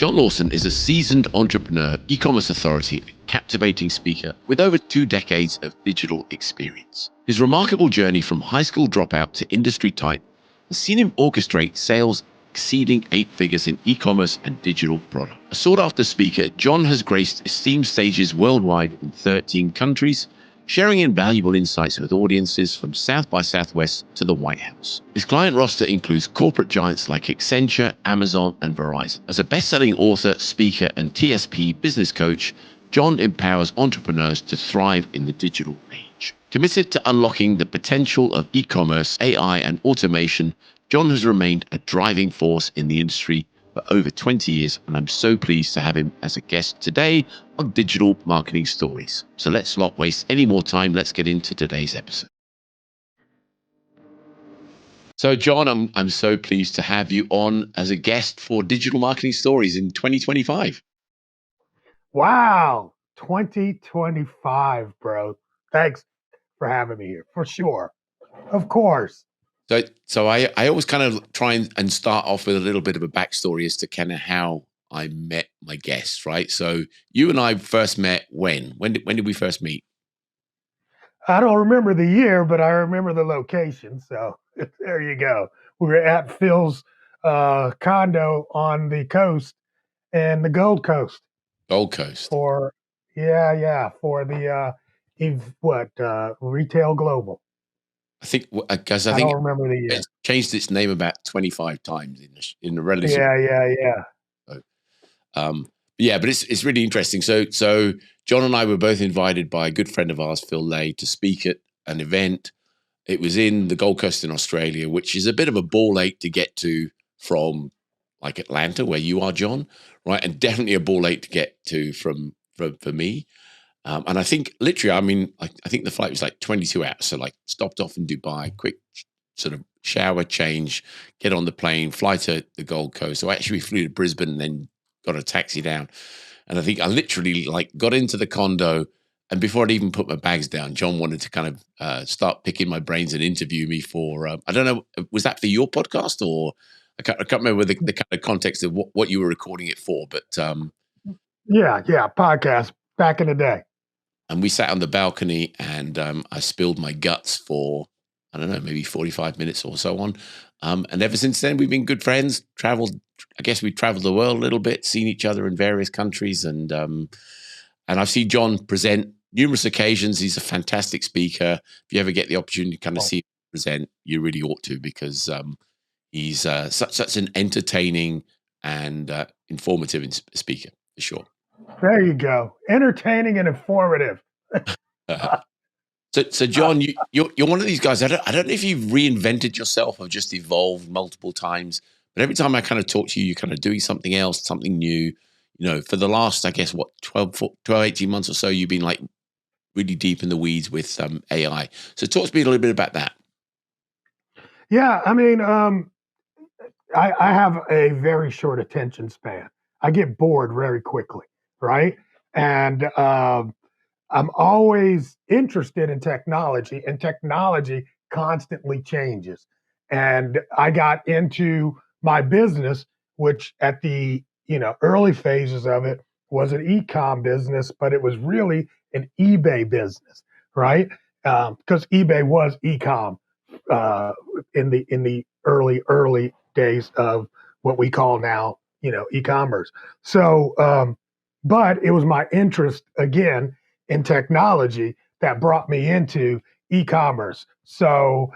John Lawson is a seasoned entrepreneur, e-commerce authority, and captivating speaker with over 2 decades of digital experience. His remarkable journey from high school dropout to industry titan has seen him orchestrate sales exceeding 8 figures in e-commerce and digital product. A sought-after speaker, John has graced esteemed stages worldwide in 13 countries, sharing invaluable insights with audiences from South by Southwest to the White House. His client roster includes corporate giants like Accenture, Amazon, and Verizon. As a best-selling author, speaker, and TSP business coach, John empowers entrepreneurs to thrive in the digital age. Committed to unlocking the potential of e-commerce, AI, and automation, John has remained a driving force in the industry for over 20 years, and I'm so pleased to have him as a guest today on Digital Marketing Stories. So let's not waste any more time. Let's get into today's episode. So John, I'm so pleased to have you on as a guest for Digital Marketing Stories in 2025. Wow, 2025, bro. Thanks for having me here, for sure. Of course. So I always kind of try and start off with a little bit of a backstory as to kind of how I met my guests, right? So you and I first met when? When did we first meet? I don't remember the year, but I remember the location. So there you go. We were at Phil's condo on the coast and the Gold Coast Gold Coast. for the Retail Global. I think because I don't remember the year. it's changed its name about 25 times in a relative. Yeah. Yeah, but it's really interesting. So John and I were both invited by a good friend of ours, Phil Lay, to speak at an event. It was in the Gold Coast in Australia, which is a bit of a ball ache to get to from like Atlanta, where you are, John, right? And definitely a ball ache to get to for me. And I think literally, I mean, I think the flight was like 22 hours. So like stopped off in Dubai, quick sort of shower, change, get on the plane, fly to the Gold Coast. So actually we flew to Brisbane and then got a taxi down. And I think I literally like got into the condo, and before I'd even put my bags down, John wanted to kind of start picking my brains and interview me for, I don't know, was that for your podcast or I can't remember the kind of context of what you were recording it for, but Yeah, podcast back in the day. and we sat on the balcony and I spilled my guts for, I don't know, maybe 45 minutes or so on. And ever since then, we've been good friends, I guess we traveled the world a little bit, seen each other in various countries. And I've seen John present numerous occasions. He's a fantastic speaker. If you ever get the opportunity to kind of see him present, you really ought to, because he's such an entertaining and informative speaker, for sure. There you go. Entertaining and informative. So John, you're one of these guys. I don't know if you've reinvented yourself or just evolved multiple times, but every time I kind of talk to you, you're kind of doing something else, something new. You know, for the last, I guess, 12, 18 months or so, you've been like really deep in the weeds with AI. So talk to me a little bit about that. Yeah, I mean, I have a very short attention span. I get bored very quickly, right? And I'm always interested in technology, and technology constantly changes. And I got into my business, which at the early phases of it was an e-com business, but it was really an eBay business, right? Because eBay was e-com in the early days of what we call now, e-commerce. So, but it was my interest again in technology that brought me into e-commerce. So,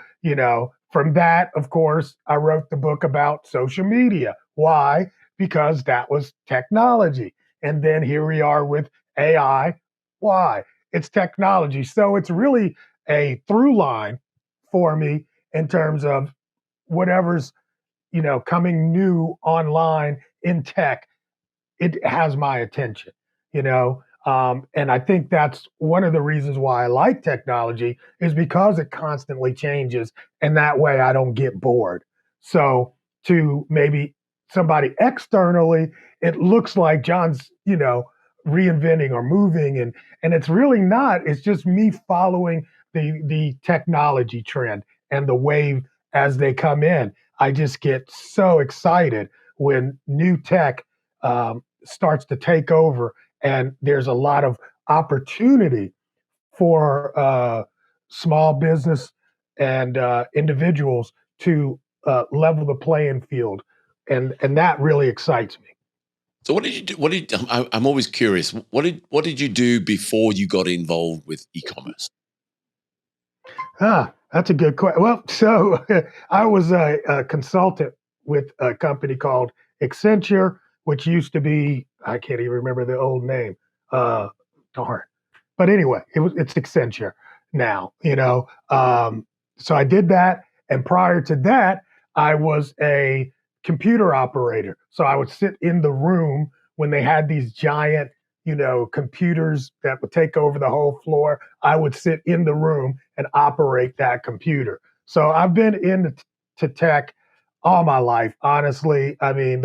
from that, of course, I wrote the book about social media. Why? Because that was technology. And then here we are with AI. Why? It's technology. So it's really a through line for me in terms of whatever's, coming new online in tech. It has my attention, and I think that's one of the reasons why I like technology is because it constantly changes, and that way I don't get bored. So to maybe somebody externally, it looks like John's, reinventing or moving, and it's really not. It's just me following the technology trend and the wave as they come in. I just get so excited when new tech starts to take over, and there's a lot of opportunity for small business and individuals to level the playing field, and that really excites me. So what did you do? I'm always curious. What did you do before you got involved with e-commerce? That's a good question. Well, so I was a consultant with a company called Accenture, which used to be, I can't even remember the old name. Uh, Darn. But anyway, it's Accenture now, so I did that. And prior to that, I was a computer operator. So I would sit in the room when they had these giant, computers that would take over the whole floor. I would sit in the room and operate that computer. So I've been into tech all my life, honestly. I mean,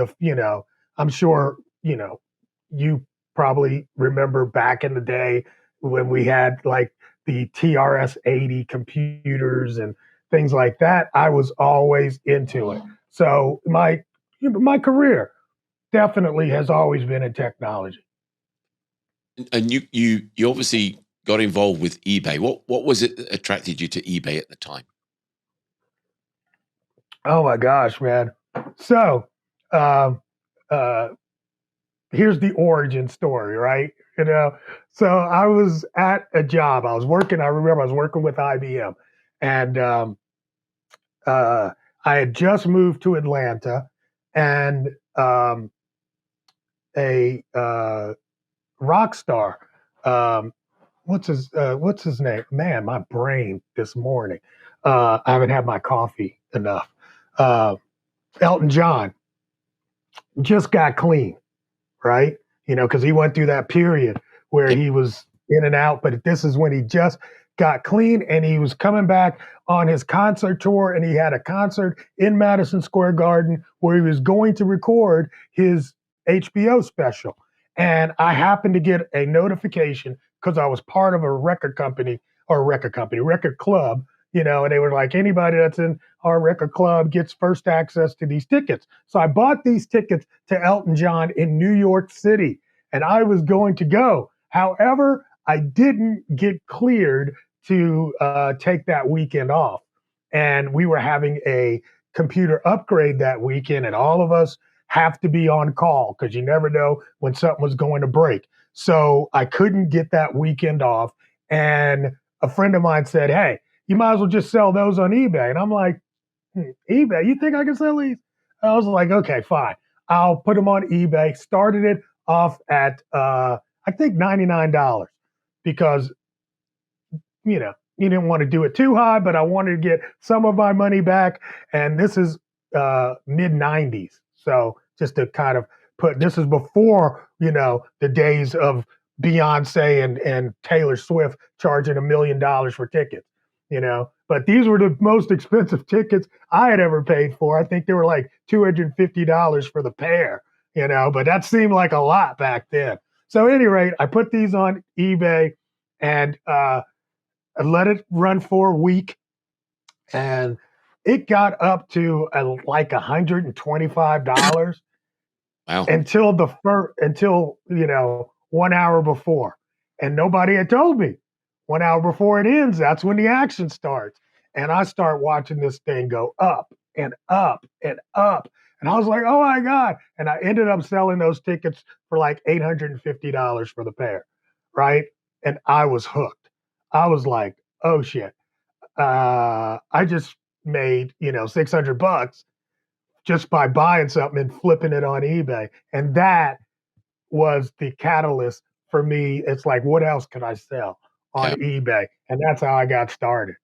I'm sure, you probably remember back in the day when we had like the TRS 80 computers and things like that. I was always into it. So my career definitely has always been in technology. And you obviously got involved with eBay. What was it that attracted you to eBay at the time? Oh my gosh, man. So, um, uh, here's the origin story, right? So I was at a job. I was working. I remember I was working with IBM, and uh, I had just moved to Atlanta, and a rock star. Um, what's his name? Man, my brain this morning. I haven't had my coffee enough. Uh, Elton John just got clean, right? Because he went through that period where Yep. he was in and out, but this is when he just got clean and he was coming back on his concert tour, and he had a concert in Madison Square Garden where he was going to record his HBO special. And I happened to get a notification because I was part of a record club, and they were like, anybody that's in our record club gets first access to these tickets. So I bought these tickets to Elton John in New York City, and I was going to go. However, I didn't get cleared to take that weekend off. And we were having a computer upgrade that weekend, and all of us have to be on call because you never know when something was going to break. So I couldn't get that weekend off. And a friend of mine said, hey, you might as well just sell those on eBay. And I'm like, eBay, you think I can sell these? I was like, okay, fine. I'll put them on eBay. Started it off at, I think, $99 because, you didn't want to do it too high, but I wanted to get some of my money back. And this is mid 90s. So just to kind of this is before, the days of Beyonce and Taylor Swift charging $1 million for tickets, But these were the most expensive tickets I had ever paid for. I think they were like $250 for the pair, but that seemed like a lot back then. So, at any rate, I put these on eBay, and I let it run for a week, and it got up to like $125 Wow. until 1 hour before, and nobody had told me. 1 hour before it ends, that's when the action starts, and I start watching this thing go up and up and up, and I was like, "Oh my god!" And I ended up selling those tickets for like $850 for the pair, right? And I was hooked. I was like, "Oh shit!" I just made 600 bucks just by buying something and flipping it on eBay, and that was the catalyst for me. It's like, what else can I sell on Yeah. eBay? And that's how I got started.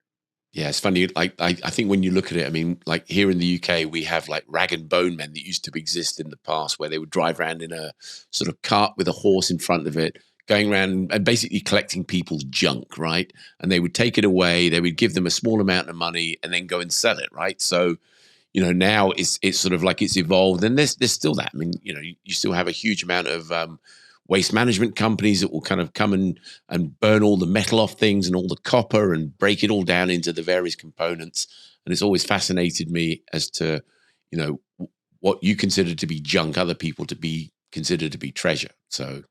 Yeah, it's funny. Like I think when you look at it, I mean, like here in the UK, we have like rag and bone men that used to exist in the past, where they would drive around in a sort of cart with a horse in front of it, going around and basically collecting people's junk, right? And they would take it away. They would give them a small amount of money and then go and sell it, right? So now it's sort of like it's evolved, and there's still that. I mean, you still have a huge amount of waste management companies that will kind of come and burn all the metal off things and all the copper and break it all down into the various components. And it's always fascinated me as to what you consider to be junk, other people to be consider to be treasure. So,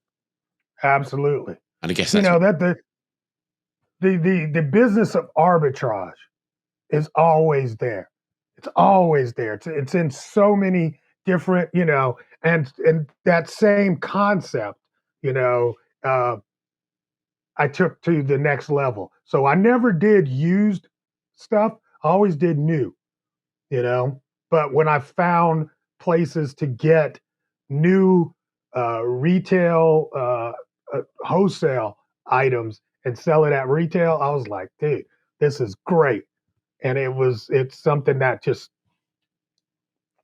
Absolutely. and I guess You that's know what, that the business of arbitrage is always there. It's always there. It's in so many different, and that same concept, you know, uh, I took to the next level. So I never did used stuff. I always did new, you know. But when I found places to get new retail, wholesale items and sell it at retail, I was like, dude, this is great. And it's something that just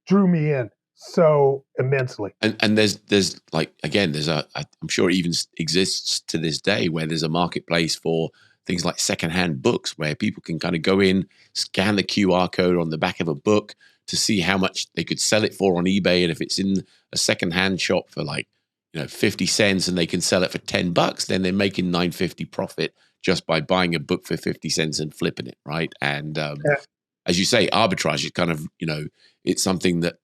drew me in so immensely. and there's like, again, I'm sure it even exists to this day, where there's a marketplace for things like secondhand books, where people can kind of go in, scan the QR code on the back of a book to see how much they could sell it for on eBay, and if it's in a secondhand shop for like 50 cents, and they can sell it for $10, then they're making 9.50 profit just by buying a book for 50 cents and flipping it, right? And Yeah. as you say, arbitrage is kind of, it's something that,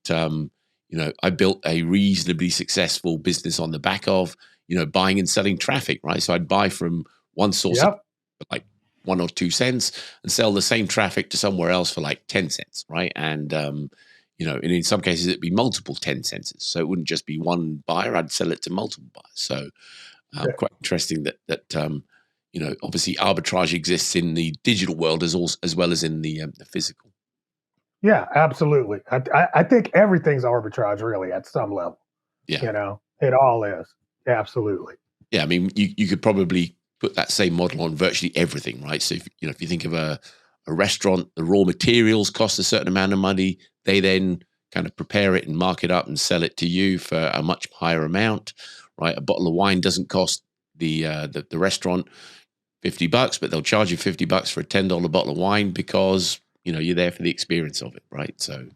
I built a reasonably successful business on the back of, buying and selling traffic, right? So I'd buy from one source Yep. for like 1 or 2 cents and sell the same traffic to somewhere else for like 10 cents, right? And, and in some cases it'd be multiple 10 cents. So it wouldn't just be one buyer, I'd sell it to multiple buyers. So Yeah. quite interesting that obviously arbitrage exists in the digital world as well as in the physical. Yeah, absolutely. I think everything's arbitrage really at some level. Yeah. It all is. Absolutely. Yeah. I mean, you could probably put that same model on virtually everything, right? So if you think of a restaurant, the raw materials cost a certain amount of money. They then kind of prepare it and mark it up and sell it to you for a much higher amount, right? A bottle of wine doesn't cost the restaurant $50, but they'll charge you $50 for a $10 bottle of wine because you're there for the experience of it, right? So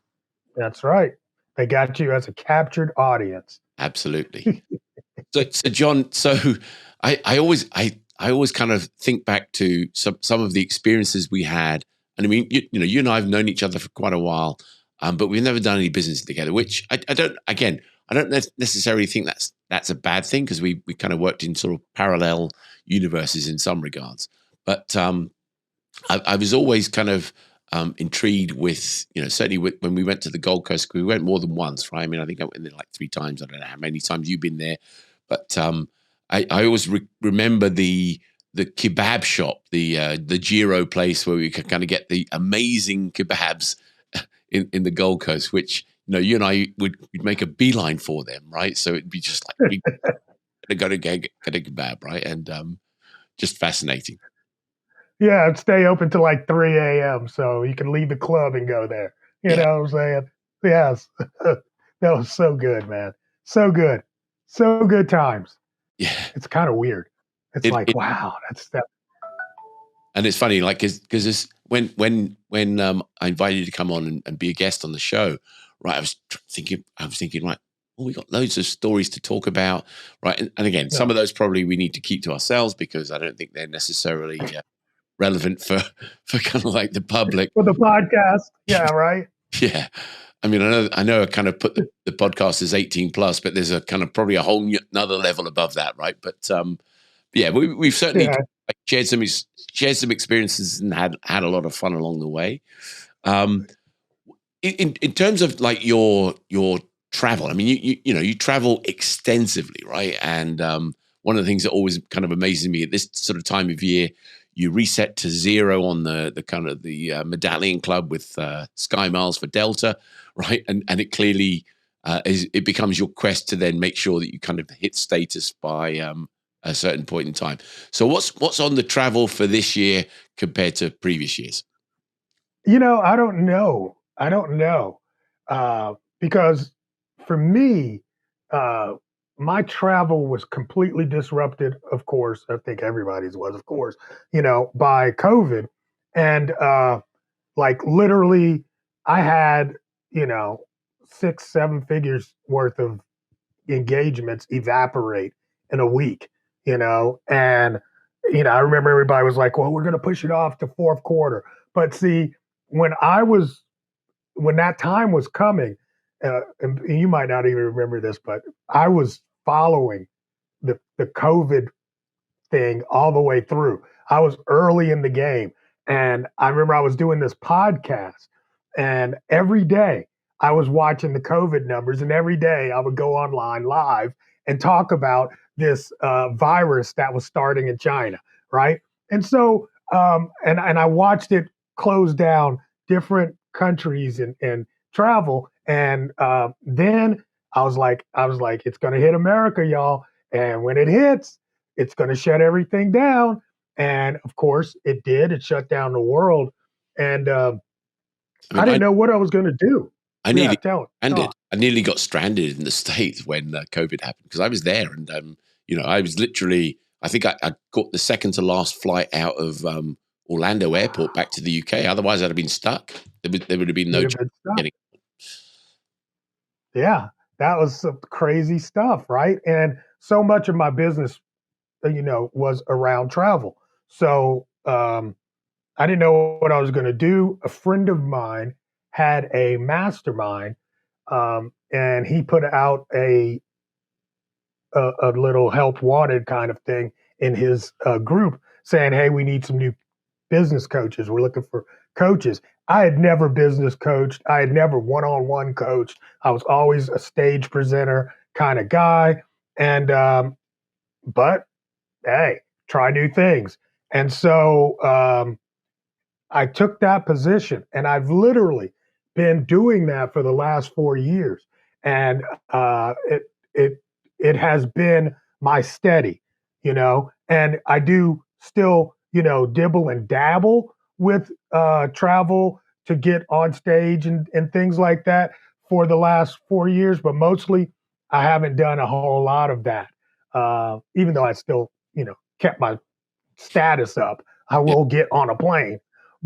That's right. They got you as a captured audience. absolutely. So John, I always kind of think back to some of the experiences we had, and I mean, you and I have known each other for quite a while, but we've never done any business together. Which I don't necessarily think that's a bad thing, because we kind of worked in sort of parallel universes in some regards. But I was always kind of intrigued with, certainly when we went to the Gold Coast. We went more than once, right? I mean, I think I went there like 3 times. I don't know how many times you've been there, but I always remember the kebab shop, the gyro place where we could kind of get the amazing kebabs in the Gold Coast, which you and I would make a beeline for them, right? So it'd be just like we gotta go get a kebab, right? And just fascinating. Yeah, it'd stay open till like 3 a.m. So you can leave the club and go there. You Yeah, know what I'm saying? Yes. That was so good, man. So good. So good times. yeah. It's kind of weird. It's It, like, it wow, that's that. And it's funny, like, because when I invited you to come on and be a guest on the show, right? I was thinking, right, well, we got loads of stories to talk about, right? And again, Yeah. some of those probably we need to keep to ourselves, because I don't think they're necessarily relevant for kind of like the public. For the podcast. Yeah, right. Yeah, I mean, I know, I kind of put the podcast as 18 plus, but there's a kind of probably a whole another level above that, right? But yeah, we've certainly Yeah. like shared some experiences and had a lot of fun along the way. Um, in terms of like your travel, I mean, you travel extensively, right? And one of the things that always kind of amazes me at this sort of time of year, you reset to zero on the kind of the medallion club with Sky Miles for Delta, right? And it clearly it becomes your quest to then make sure that you kind of hit status by a certain point in time. So what's on the travel for this year compared to previous years? I don't know. I don't know. Because for me, uh, my travel was completely disrupted, of course. I think everybody's was, of course, by COVID. And like literally, I had, you know, 6, 7 figures worth of engagements evaporate in a week, and I remember everybody was like, well, we're going to push it off to fourth quarter. But see, when I was when that time was coming, and you might not even remember this, but I was following the COVID thing all the way through. I was early in the game. And I remember I was doing this podcast, and every day I was watching the COVID numbers, and every day I would go online live and talk about this virus that was starting in China, right? And so, and I watched it close down different countries and travel, and then I was like, it's going to hit America, y'all, and when it hits, it's going to shut everything down. And of course, it did. It shut down the world. And I I mean, didn't know what I was going to do. I Yeah, nearly tell it. stranded. Talk. I nearly got stranded in the States when COVID happened because I was there, and I was literally. I think I caught the second to last flight out of Orlando Airport back to the UK. Otherwise, I'd have been stuck. There would have been no You'd have chance been of stuck. getting. Yeah, that was some crazy stuff, right? And so much of my business, was around travel. So I didn't know what I was going to do. A friend of mine had a mastermind, and he put out a little help wanted kind of thing in his group saying, hey, we need some new business coaches. We're looking for coaches. I had never business coached. I had never one-on-one coached. I was always a stage presenter kind of guy. And, but hey, try new things. And so I took that position, and I've literally been doing that for the last 4 years, and it it has been my steady, and I do still dibble and dabble with travel to get on stage and things like that for the last 4 years, but mostly I haven't done a whole lot of that. Even though I still kept my status up, I Yeah, will get on a plane,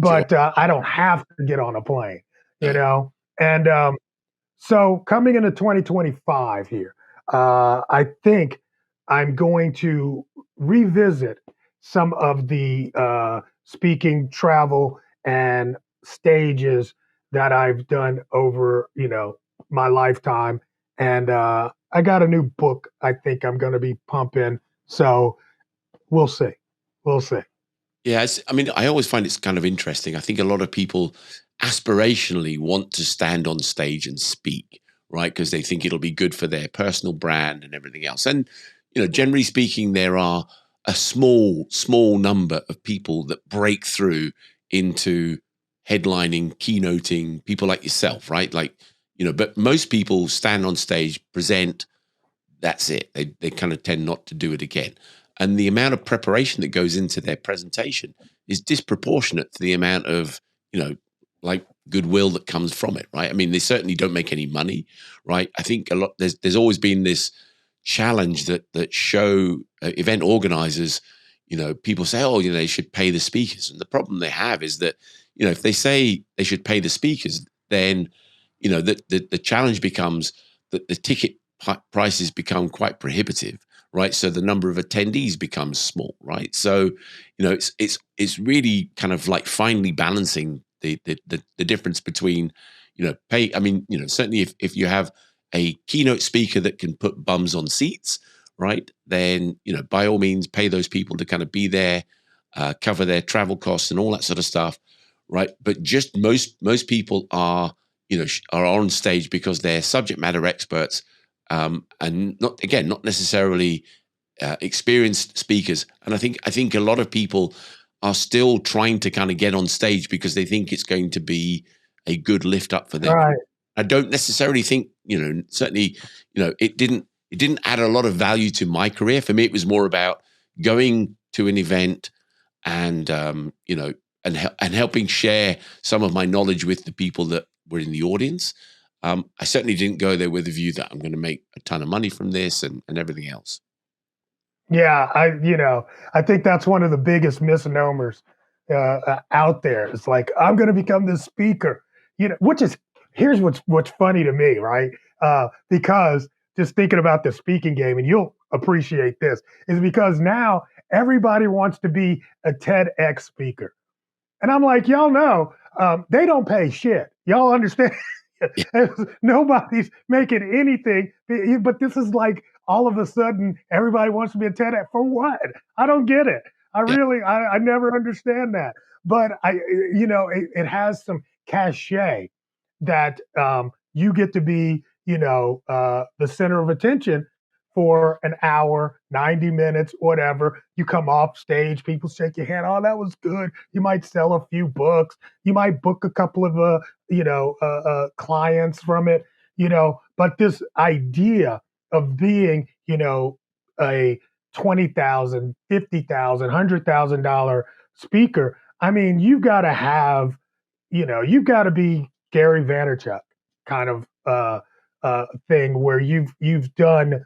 sure. but I don't have to get on a plane, you No. know? And so coming into 2025 here, I think I'm going to revisit some of the speaking, travel, and stages that I've done over, my lifetime. And I got a new book I think I'm going to be pumping. So we'll see. We'll see. Yeah, I mean, I always find it's kind of interesting. I think a lot of people aspirationally want to stand on stage and speak, right? Because they think it'll be good for their personal brand and everything else. And, generally speaking, there are a small number of people that break through into headlining, keynoting, people like yourself, right? Like, but most people stand on stage, present, that's it. They kind of tend not to do it again. And the amount of preparation that goes into their presentation is disproportionate to the amount of, like goodwill that comes from it, right? I mean, they certainly don't make any money, right? I think a lot there's always been this challenge that show event organizers, people say, oh, they should pay the speakers. And the problem they have is that, if they say they should pay the speakers, then, the challenge becomes that the ticket prices become quite prohibitive, right? So the number of attendees becomes small, right? So, it's really kind of like finely balancing the difference between, pay. I mean, certainly if you have a keynote speaker that can put bums on seats, right? Then, by all means, pay those people to kind of be there, cover their travel costs and all that sort of stuff, right? But just most people are, are on stage because they're subject matter experts, and not necessarily experienced speakers. And I think a lot of people are still trying to kind of get on stage because they think it's going to be a good lift up for them. Right. I don't necessarily think, certainly, it didn't add a lot of value to my career. For me, it was more about going to an event and and helping share some of my knowledge with the people that were in the audience. I certainly didn't go there with a view that I'm going to make a ton of money from this and everything else. Yeah, I think that's one of the biggest misnomers out there. It's like I'm going to become this speaker, which is here's what's funny to me, right? Because just thinking about the speaking game, and you'll appreciate this, is because now everybody wants to be a TEDx speaker, and I'm like, y'all know, they don't pay shit. Y'all understand? Yeah, Nobody's making anything, but this is like all of a sudden everybody wants to be a TEDx for what? I don't get it. yeah. I never understand that. But it has some cachet that you get to be, the center of attention for an hour, 90 minutes, whatever. You come off stage, people shake your hand. Oh, that was good. You might sell a few books. You might book a couple of, clients from it, but this idea of being, a 20,000, 50,000, $100,000 speaker. I mean, you've got to have, you've got to be Gary Vaynerchuk kind of thing where you've done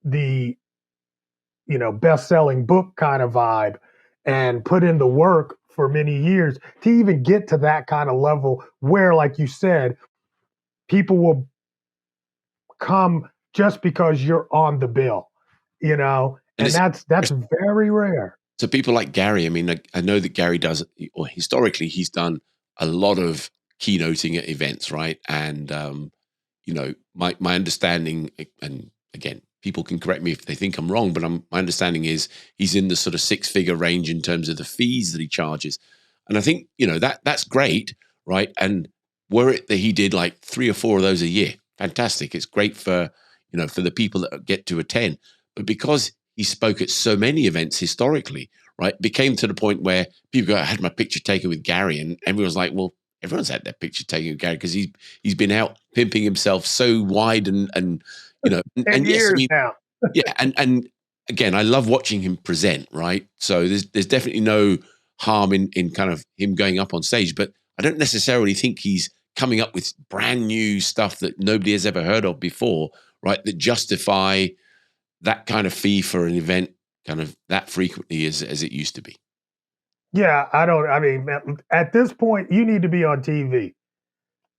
the best-selling book kind of vibe and put in the work for many years to even get to that kind of level where, like you said, people will come just because you're on the bill, And and it's that's very rare. so people like Gary. I mean, I know that Gary does, or historically, he's done a lot of keynoting at events, right? And my understanding, and again, people can correct me if they think I'm wrong, but my understanding is he's in the sort of six-figure range in terms of the fees that he charges, and I think that's great, right? And were it that he did like 3 or 4 of those a year, fantastic. It's great for for the people that get to attend, but because he spoke at so many events historically, right, it became to the point where people go, "I had my picture taken with Gary," and everyone's like, "Well, everyone's had their picture taken with Gary because he's been out pimping himself so wide and ten and yes, I years mean, now. yeah, and again, I love watching him present, right? So there's definitely no harm in kind of him going up on stage, but I don't necessarily think he's coming up with brand new stuff that nobody has ever heard of before, right? That justify that kind of fee for an event kind of that frequently as it used to be. Yeah, I don't. I mean, at this point, you need to be on TV,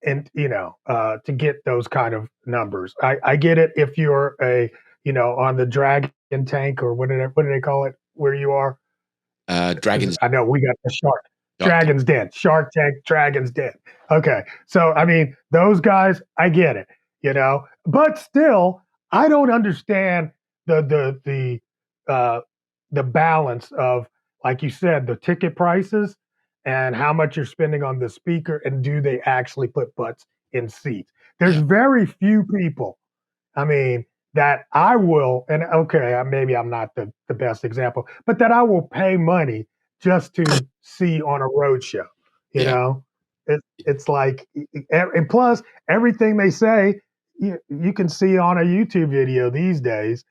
and to get those kind of numbers. I get it if you're on the Dragon tank, or what do they call it where you are? Because Dragons I know we got the Shark Tank. Dragon's Den, Shark Tank, Dragon's Den. Okay, so I mean, those guys, I get it, but still, I don't understand uh, the balance of, like you said, the ticket prices and how much you're spending on the speaker, and do they actually put butts in seats? There's Yeah, very few people, I mean, that I will, and okay, maybe I'm not the best example, but that I will pay money just to see on a road show. You yeah, know, it's like, and plus everything they say, you can see on a YouTube video these days.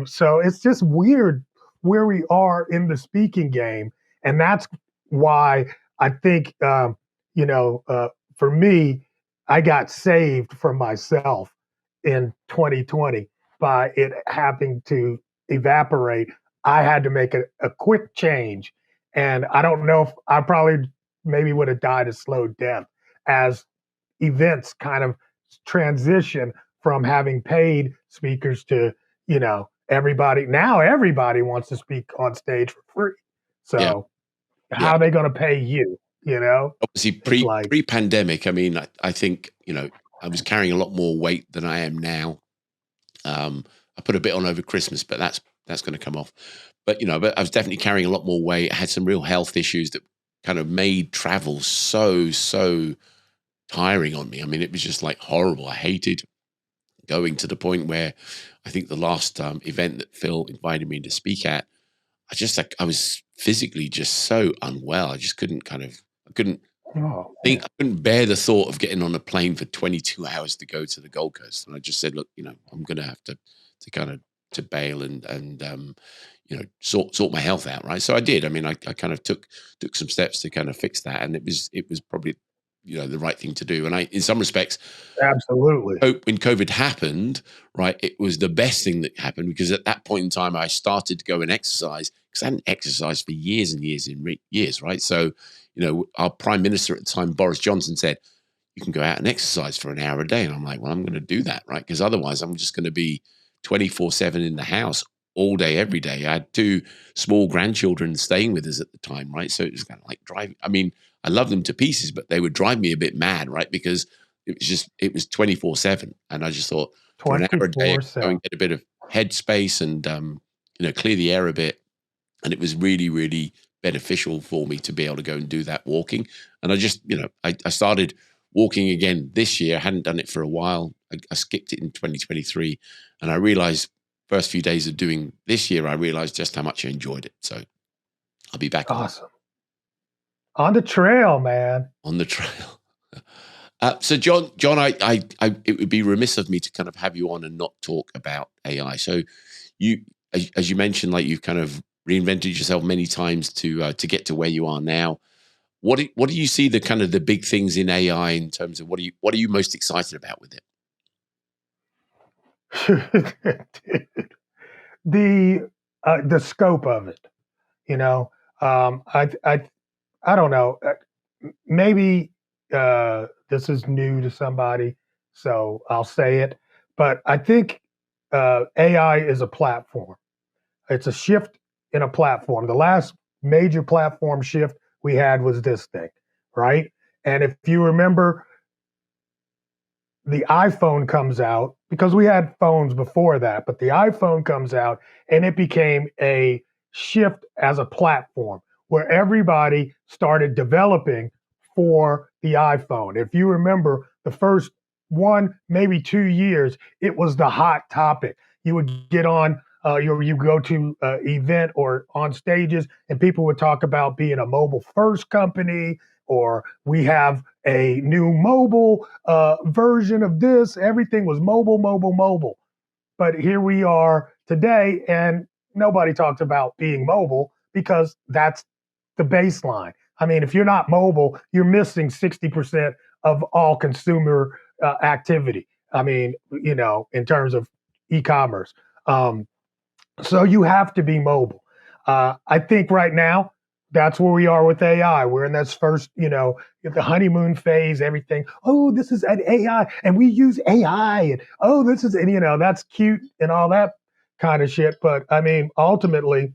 So it's just weird where we are in the speaking game, and that's why I think, for me, I got saved from myself in 2020 by it having to evaporate. I had to make a quick change. And I don't know if I probably maybe would have died a slow death as events kind of transition from having paid speakers to, everybody. Now everybody wants to speak on stage for free. yeah, So yeah. how are they going to pay you? Obviously, It's like, pre-pandemic, I mean, I think I was carrying a lot more weight than I am now. I put a bit on over Christmas, but that's going to come off. But I was definitely carrying a lot more weight. I had some real health issues that kind of made travel so tiring on me. I mean, it was just like horrible. I hated going, to the point where I think the last event that Phil invited me to speak at, I was physically just so unwell. I couldn't oh think, man. I couldn't bear the thought of getting on a plane for 22 hours to go to the Gold Coast. And I just said, look, I'm going to have to kind of to bail and sort my health out, right? So I did. I mean, I kind of took some steps to kind of fix that, and it was probably the right thing to do. And in some respects, Absolutely. when COVID happened, right, it was the best thing that happened, because at that point in time, I started to go and exercise, because I hadn't exercised for years and years and years, right? So, our prime minister at the time, Boris Johnson, said, you can go out and exercise for an hour a day. And I'm like, well, I'm going to do that, right? Because otherwise I'm just going to be 24/7 in the house all day, every day. I had 2 small grandchildren staying with us at the time, right? So it was kind of like driving. I mean, I love them to pieces, but they would drive me a bit mad, right? Because it was 24/7. And I just thought, for an hour a day, I could go 24/7. and get a bit of headspace and, clear the air a bit. And it was really, really beneficial for me to be able to go and do that walking. And I just, I started walking again this year. I hadn't done it for a while. I skipped it in 2023. And I realized first few days of doing this year, I realized just how much I enjoyed it. So I'll be back Awesome. On the trail, man. on the trail. So John, it would be remiss of me to kind of have you on and not talk about AI. So you, as you mentioned, like you've kind of reinvented yourself many times to get to where you are now. What do you see the kind of the big things in AI in terms of what are you most excited about with it? Dude, the scope of it, you know. I don't know. Maybe this is new to somebody, so I'll say it. But I think AI is a platform. It's a shift in a platform. The last major platform shift we had was this thing, right? And if you remember, the iPhone comes out because we had phones before that, but the iPhone comes out and it became a shift as a platform where everybody started developing for the iPhone. If you remember the first one, maybe 2 years, it was the hot topic. You would get on, you go to event or on stages, and people would talk about being a mobile first company, or we have a new mobile version of this. Everything was mobile, mobile, mobile. But here we are today, and nobody talks about being mobile because that's the baseline. I mean, if you're not mobile, you're missing 60% of all consumer activity. I mean, in terms of e-commerce. Um, so you have to be mobile. I think right now that's where we are with AI. We're in this first, the honeymoon phase. Everything. Oh, this is an AI, and we use AI, and oh, this is, and that's cute and all that kind of shit. But I mean, ultimately,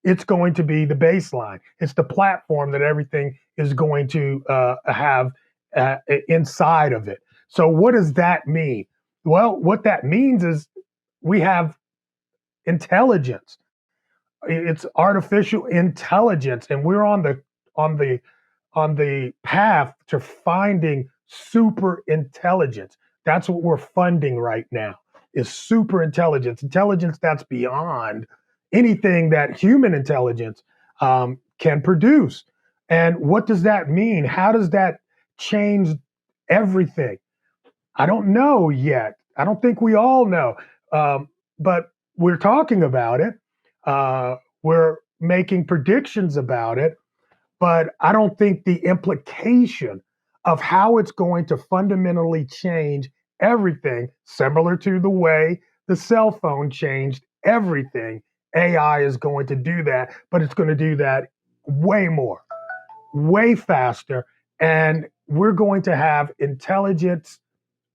it's going to be the baseline. It's the platform that everything is going to have inside of it. So what does that mean? Well, what that means is we have intelligence. It's artificial intelligence, and we're on the on the path to finding super intelligence. That's what we're funding right now, is super intelligence that's beyond anything that human intelligence can produce. And what does that mean? How does that change everything? I don't know yet. I don't think we all know. But we're talking about it. We're making predictions about it. But I don't think the implication of how it's going to fundamentally change everything, similar to the way the cell phone changed everything, AI is going to do that, but it's going to do that way more, way faster. And we're going to have intelligence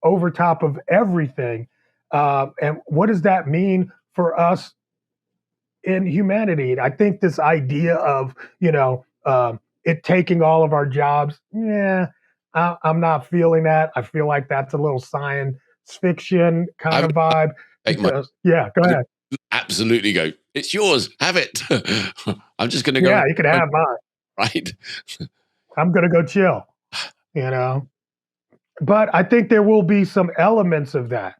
over top of everything. And what does that mean for us in humanity? I think this idea of, it taking all of our jobs, yeah, I'm not feeling that. I feel like that's a little science fiction kind I of vibe. take my Because, yeah, go ahead. absolutely go. It's yours. Have it. I'm just going to go Yeah, you can have mine. right. I'm going to go chill, you know? But I think there will be some elements of that.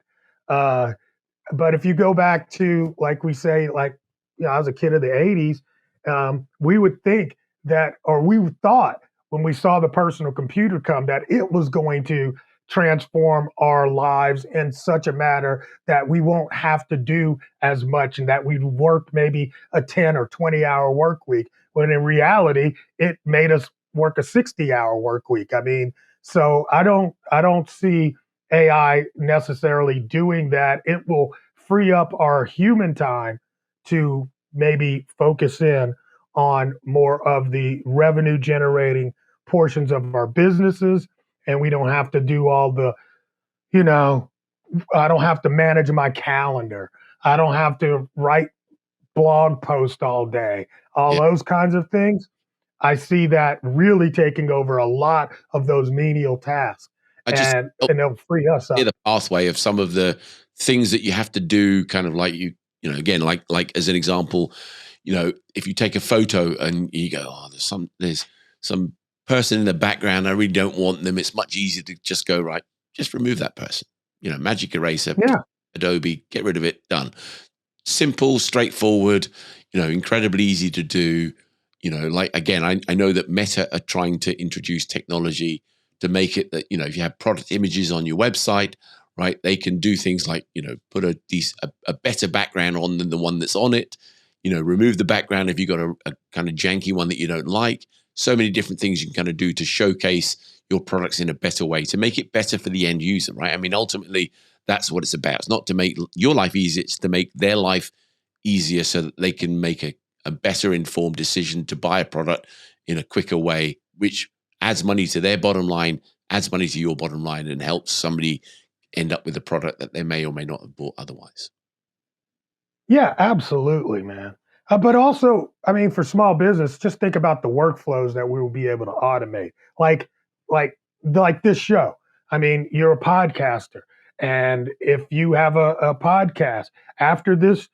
Uh, But if you go back to, like we say, like, I was a kid of the 80s, we would think that, or we thought when we saw the personal computer come, that it was going to transform our lives in such a manner that we won't have to do as much and that we'd work maybe a 10 or 20-hour work week, when in reality, it made us work a 60-hour work week. I mean, so I don't see AI necessarily doing that. It will free up our human time to maybe focus in on more of the revenue generating portions of our businesses. And we don't have to do all the, you know, I don't have to manage my calendar. I don't have to write blog posts all day, all Yeah. those kinds of things. I see that really taking over a lot of those menial tasks. I just and they'll free us clear up. the pathway of some of the things that you have to do, kind of like again, like as an example, if you take a photo and you go, oh, there's some person in the background, I really don't want them. It's much easier to just go, right, just remove that person. Magic eraser, Yeah, Adobe, get rid of it, done. Simple, straightforward, incredibly easy to do. Like, again, I know that Meta are trying to introduce technology to make it that, if you have product images on your website, right, they can do things like, put a better background on than the one that's on it, remove the background if you've got a kind of janky one that you don't like. So many different things you can kind of do to showcase your products in a better way, to make it better for the end user, right? I mean, ultimately, that's what it's about. It's not to make your life easier, it's to make their life easier so that they can make a better informed decision to buy a product in a quicker way, which adds money to their bottom line, adds money to your bottom line, and helps somebody end up with a product that they may or may not have bought otherwise. yeah, absolutely, man. But also, I mean, for small business, just think about the workflows that we will be able to automate, like like this show. I mean, you're a podcaster, and if you have a podcast after this,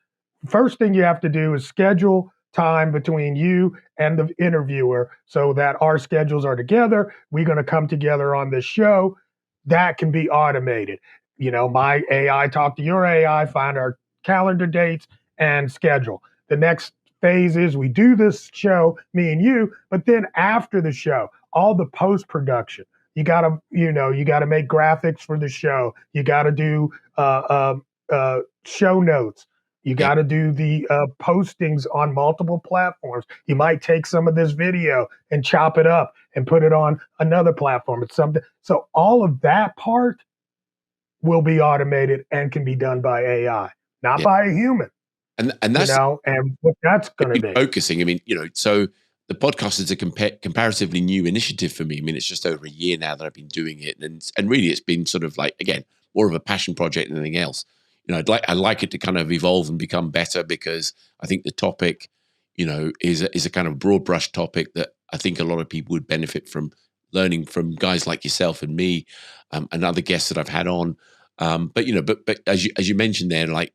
first thing you have to do is schedule time between you and the interviewer so that our schedules are together. We're going to come together on this show. That can be automated. My AI talk to your AI, find our calendar dates and schedule. The next phase is we do this show, me and you, but then after the show, all the post production. You gotta make graphics for the show. You gotta do show notes. You Yeah. got to do the postings on multiple platforms. You might take some of this video and chop it up and put it on another platform. It's something. So all of that part will be automated and can be done by AI, not Yeah. by a human. And that's And what that's going to be. focusing. I mean, so the podcast is a comparatively new initiative for me. I mean, it's just over a year now that I've been doing it, and really, it's been sort of like, again, more of a passion project than anything else. I'd like it to kind of evolve and become better, because I think the topic, is a kind of broad brush topic that I think a lot of people would benefit from learning from guys like yourself and me, and other guests that I've had on. But as you mentioned there, like,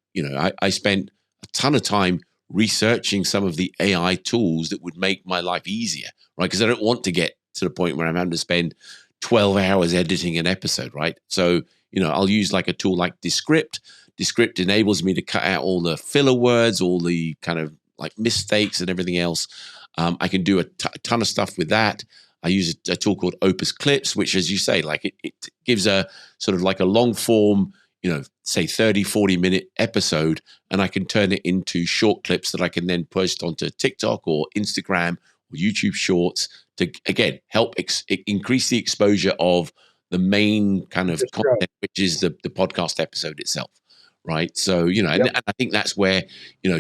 I spent a ton of time researching some of the AI tools that would make my life easier, right? Because I don't want to get to the point where I'm having to spend 12 hours editing an episode, right? So, I'll use like a tool like Descript. Descript enables me to cut out all the filler words, all the kind of like mistakes and everything else. I can do a ton of stuff with that. I use a tool called Opus Clips, which, as you say, like it gives a sort of like a long form, say 30, 40-minute episode, and I can turn it into short clips that I can then post onto TikTok or Instagram or YouTube Shorts to, again, help increase the exposure of the main kind of Just content, which is the podcast episode itself, right? So, Yep. and I think that's where,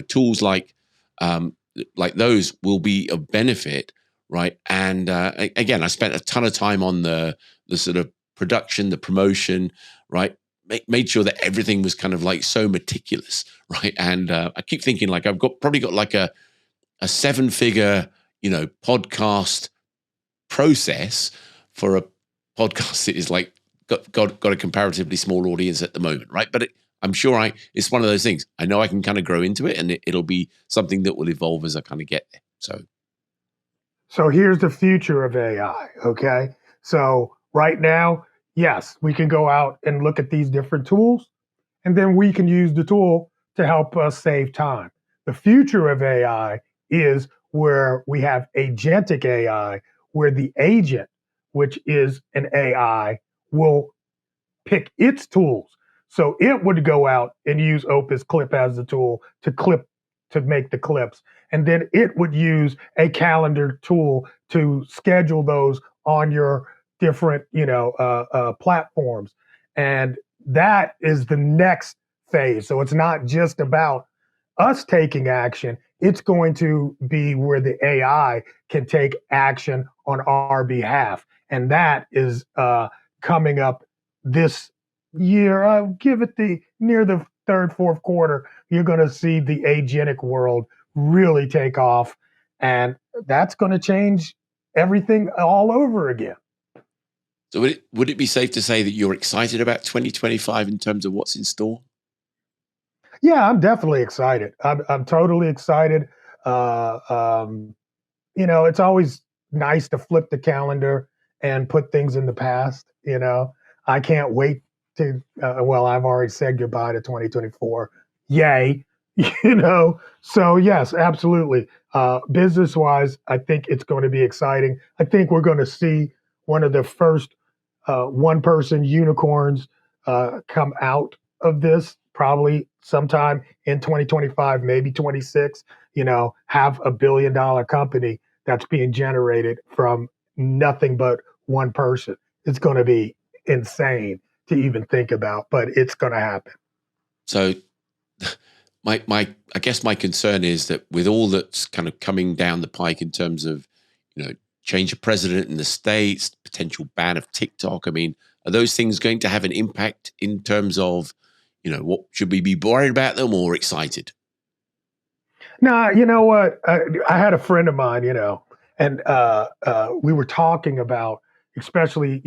tools like those will be of benefit, right? And again, I spent a ton of time on the sort of production, the promotion, right? Made sure that everything was kind of like so meticulous, right? And I keep thinking like I've probably got like a 7-figure, podcast process for a podcast that is like got a comparatively small audience at the moment, right? But I'm sure it's one of those things. I know I can kind of grow into it, and it'll be something that will evolve as I kind of get there. So here's the future of AI. Okay. So right now, yes, we can go out and look at these different tools, and then we can use the tool to help us save time. The future of AI is where we have agentic AI, where the agent, which is an AI, will pick its tools. So it would go out and use Opus Clip as the tool to make the clips. And then it would use a calendar tool to schedule those on your different, platforms. And that is the next phase. So it's not just about us taking action. It's going to be where the AI can take action on our behalf. And that is coming up this year. Give it the near the third, fourth quarter. You're going to see the agentic world really take off, and that's going to change everything all over again. So would it be safe to say that you're excited about 2025 in terms of what's in store? Yeah, I'm definitely excited. I'm totally excited. Uh, um, it's always nice to flip the calendar and put things in the past. I can't wait to, well, I've already said goodbye to 2024. Yay. So yes, absolutely. Business wise, I think it's going to be exciting. I think we're going to see one of the first one person unicorns come out of this probably sometime in 2025, maybe 26. Have $1 billion company that's being generated from nothing but one person. It's going to be insane to even think about, but it's going to happen. So my I guess my concern is that with all that's kind of coming down the pike in terms of, change of president in the States, potential ban of TikTok. I mean, are those things going to have an impact in terms of, what should we be worried about them or excited? Now, you know what? I had a friend of mine, and we were talking about, especially,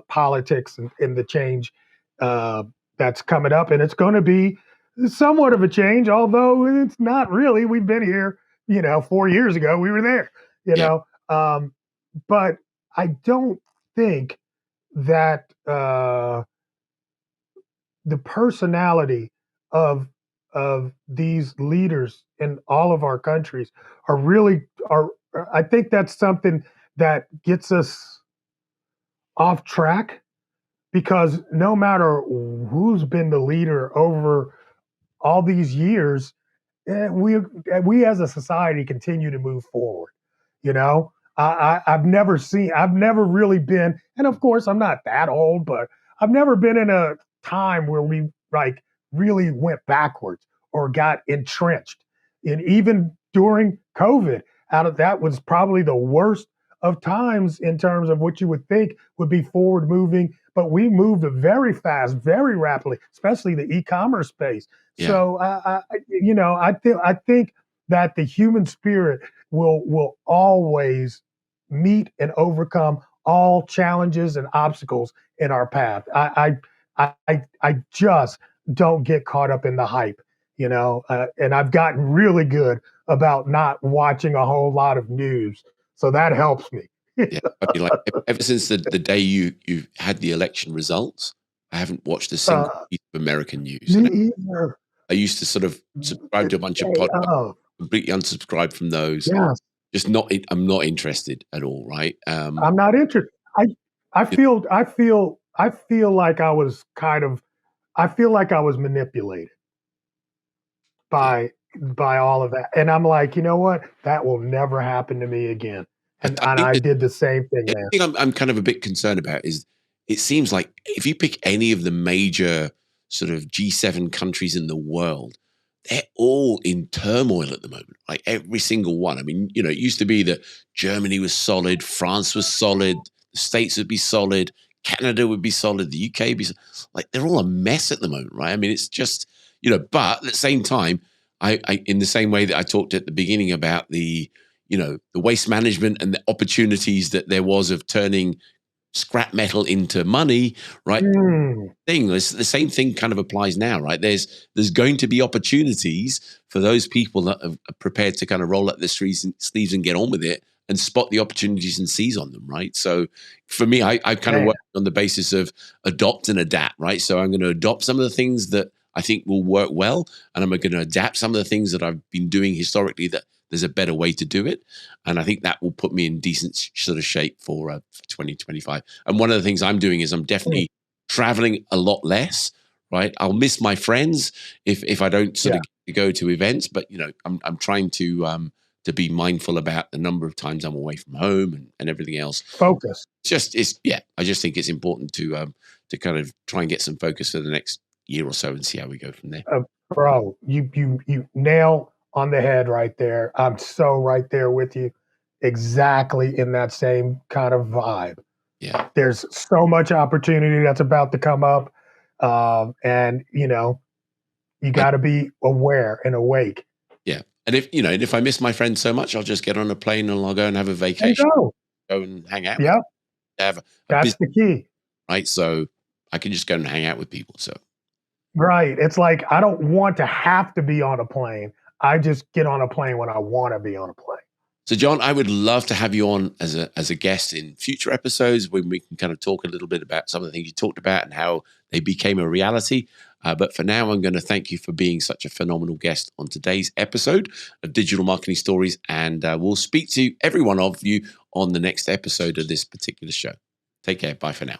politics and the change uh, that's coming up, and it's going to be somewhat of a change, although it's not really. We've been here, 4 years ago. We were there, you Yeah. know, um, but I don't think that. The personality of these leaders in all of our countries are I think that's something that gets us off track because no matter who's been the leader over all these years, we as a society continue to move forward. You know, I've never really been, and of course I'm not that old, but I've never been in a time where we like really went backwards or got entrenched. And even during COVID, out of that was probably the worst of times in terms of what you would think would be forward moving, but we moved very fast, very rapidly, especially the e-commerce space. Yeah. So I think that the human spirit will always meet and overcome all challenges and obstacles in our path. I just don't get caught up in the hype, and I've gotten really good about not watching a whole lot of news, so that helps me. Yeah. I mean, like ever since the day you had the election results, I haven't watched a single uh, piece of American news. Me And either. I used to sort of subscribe The to a bunch of day podcasts, of, completely unsubscribed from those. yes. Just not I'm not interested at all, right? I'm not interested. You I feel like I feel like I was manipulated yeah. by all of that. And I'm like, you know what? That will never happen to me again. And I think I that did the same thing, the man. thing I'm kind of a bit concerned about is it seems like if you pick any of the major sort of G7 countries in the world, they're all in turmoil at the moment, like every single one. I mean, it used to be that Germany was solid, France was solid, the States would be solid, Canada would be solid, the UK would be like they're all a mess at the moment, right? I mean, it's just, but at the same time, I in the same way that I talked at the beginning about the waste management and the opportunities that there was of turning scrap metal into money, right? Mm, The same thing kind of applies now, right? There's going to be opportunities for those people that are prepared to kind of roll up their sleeves and get on with it and spot the opportunities and seize on them, right? So for me, I kind of man. work on the basis of adopt and adapt, right? So I'm going to adopt some of the things that I think will work well, and I'm going to adapt some of the things that I've been doing historically that there's a better way to do it. And I think that will put me in decent sort of shape for 2025. And one of the things I'm doing is I'm Mm, definitely traveling a lot less, right? I'll miss my friends if I don't sort yeah. of get to go to events, but I'm trying to be mindful about the number of times I'm away from home and everything else. Focus. It's yeah, I just think it's important to kind of try and get some focus for the next year or so and see how we go from there. Uh, Bro, you nail on the head right there. I'm so right there with you. Exactly in that same kind of vibe. Yeah. There's so much opportunity that's about to come up. And you I, got to be aware and awake yeah. And if I miss my friends so much, I'll just get on a plane and I'll go and have a and vacation, go. go and hang out with them. Yep. have a That's business, the key. right? So I can just go and hang out with people. So Right. It's like I don't want to have to be on a plane. I just get on a plane when I want to be on a plane. So, John, I would love to have you on as a guest in future episodes when we can kind of talk a little bit about some of the things you talked about and how they became a reality. But for now, I'm going to thank you for being such a phenomenal guest on today's episode of Digital Marketing Stories. And we'll speak to every one of you on the next episode of this particular show. Take care. Bye for now.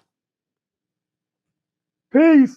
Peace.